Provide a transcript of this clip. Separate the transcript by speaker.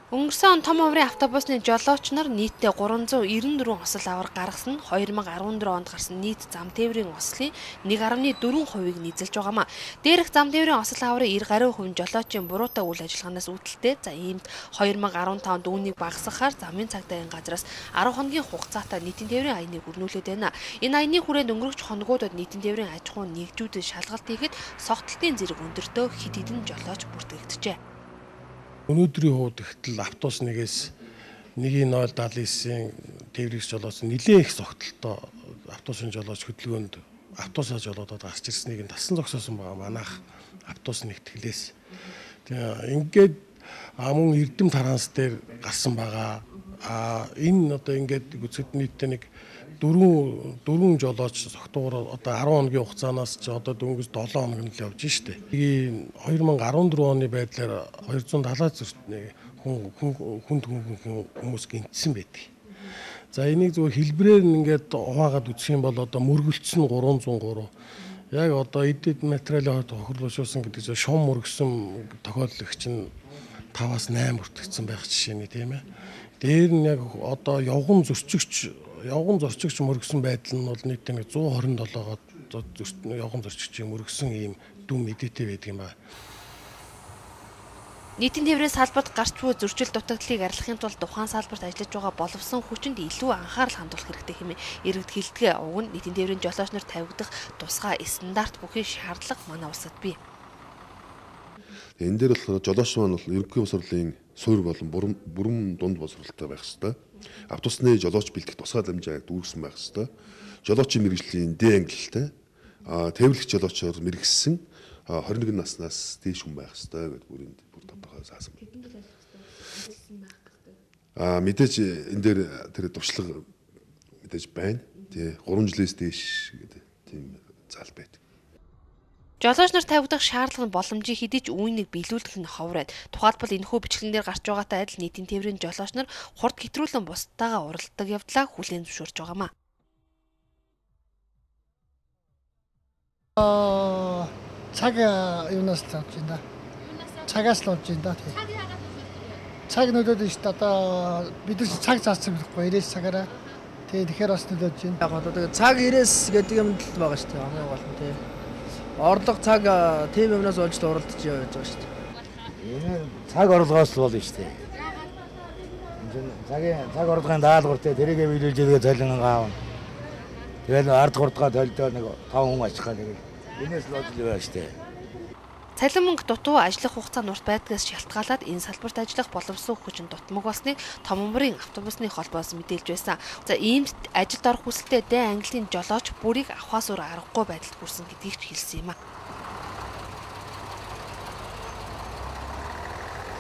Speaker 1: Өнгөрсөн он том хуврын автобусны жолооч нар нийтдээ 394 осол авар гаргасан нь 2014 онд гарсан нийт зам тээврийн ослын 1.4%-ийг нийцэлж байгаамаа. Дээрх зам тээврийн осол аварын 90 гаруй хувь нь жолоочийн буруутай үйл ажиллагаанаас үүдэлтэй. За иймд 2015 онд үүнийг багасгахаар замын цагдаагийн газраас 10 хоногийн хугацаатай нийтийн тээврийн аяныг өрнүүлээд байна. Энэ аяны хүрээнд өнгөрөх хоногудад нийтийн тээврийн аж ахуйн нэгжүүдэд шалгалт хийхэд согтолтын зэрэг өндөртөө хэд хэдэн жолооч бүртгэгдэжээ.
Speaker 2: Өнөөдрийн хувьд ихтэл автобус нэгээс 1.079-ийн тээврийн жолооч нэлээд их зогтолтой автобусын жолооч хөдөлгөөнд автобусаа жолоодод гарч ирснийг тассан зогсоосон байгаа манайх автобус нэгтгэлээс. Тэгээ ингээд мөн эрдэм таранс дээр гарсан байгаа. Энэ одоо ингээд үзэхэд нийтдээ нэг дөрвөн жолооч согтуугаар одоо 10 хоногийн хугацаанаас ч одоо дөнгөж 7 хоног нь л явж штэ. 2014 оны байдлаар 270 зэрэгний хүмүүс гинтсэн байдаг. За энийг зөвхөн хэлбэрээр ингээд хуваагаад үзэх юм бол одоо мөргөлдсөн 303. Яг одоо эдэд материалын тохирлуулсан гэдэг чинь шум мөргсөн тохиолдол чинь 5-8 бүртгэгдсэн байх жишээ нь тийм ээ. Дээр нь яг одоо явган зорчигч мөргсөн байдал нь бол нийтдээ 127-оод явган зорчигчийн мөргсөн ийм дүн мэдээтэй байдаг юм байна.
Speaker 1: Нийтийн тээврийн салбарт гарч буй зөрчил дутагдлыг арилгахын тулд тухайн салбарт ажиллаж байгаа боловсон хүчинд илүү анхаарал хандуулах хэрэгтэй хэмээн иргэдгэлтгээ. Уг нь нийтийн тээврийн жолооч нар тавигдах тусгай стандарт бүхий шаардлага манай улсад бий.
Speaker 3: Энэ дээр бол жолооч маань бол ерөнхий боловсролын суурь болон бүрэн дунд боловсролтой байх ёстой. Автобусны жолооч бэлтгэх тусгай дамжааг дүүрсэн байх ёстой. Жолоочийн мэргэжлийн Д ангилалтай тээвэрлэгч жолоочоор мэргэжсэн 21 наснаас дээш хүн байх ёстой гэдэг бүр тодорхой заасан байна. Мэдээж энэ дээр тэр туршлага мэдээж байна. Тий 3 жилээс дээш гэдэг тийм зал байдаг.
Speaker 1: Жолооч нар тавигдах шаардлага нь боломжийг хэдий ч үүнийг биелүүлэх нь ховраад. Тухайлбал энэхүү бичлэгэн дээр гарч байгаатай адил нийтийн тээврийн жолооч нар хурд хэтрүүлэн бусдтайгаа уралддаг явдлаа хүлээн зөвшөөрч байгаамаа.
Speaker 4: Цаг юунаас л авч байна. Цагаас л авч байна тий. Цаг нөлөөд нь шүү дээ. Одоо бид нар цаг заасан байхгүй 90 цагаараа. Тэгэхээр бас нөлөөж байна.
Speaker 5: Яг одоо цаг 90 гэдэг юм л байгаа шүү дээ. Хамгийн гол нь тий. Орлого цаг тийм юмнаас олж уралдаж явж байгаа шүү дээ.
Speaker 6: Энэ цаг орлогоос л болно шүү дээ. Цаг орлогын даалгавар те тэрийгэ биелүүлж байгаа цалин аавна. Тэгэл ард хурдгаа толдоо нэг 5 хүн ачихаа тэгэл. Энэс л болж байгаа шүү дээ.
Speaker 1: Цалин мөнгө дутуу ажиллах хугацаа нурт байдгаас шалтгаалаад энэ салбарт ажиллах боловсон хүчин дутмаг болсныг Том умрын автобусны холбоос мэдээлж байсан. За иймд ажилд орох хүсэлтэй Д ангиллын жолооч бүрийг авахаас өөр аргагүй байдалд хүрсэн гэдгийг ч хэлсэн юм а.